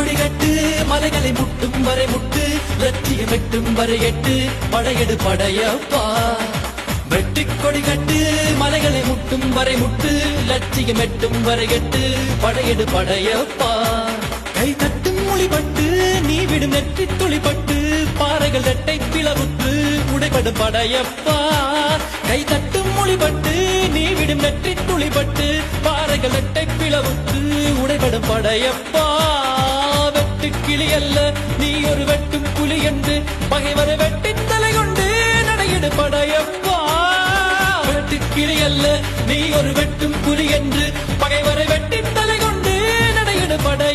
கொடி கட்டு மலைகளை முட்டும் வரை முட்டு லட்சியம் எட்டும் வரை எட்டு படையெடு படையப்பா வெட்டி கொடி கட்டு மலைகளை முட்டும் வரை முட்டு லட்சியம் எட்டும் வரை எட்டு படையெடு படையப்பா கை தட்டும் மொழிபட்டு நீ விடும் நெற்றி துளிப்பட்டு பாறைகள் எட்டை பிளவுற்று உடைபடும் படையப்பா கை தட்டும் மொழிபட்டு நீ விடும் நெற்றி துளிப்பட்டு பாறைகள் எட்டை பிளவுற்று உடைபடும் படையப்பா வெட்டு கிளி அல்ல நீ ஒரு வெட்டும் புலி என்று பகைவரை வெட்டி தலை கொண்டு நடையிடு படையப்பா வெட்டு கிளி அல்ல நீ ஒரு வெட்டும் புலி என்று பகைவரை வெட்டி தலை கொண்டு நடையிடு படை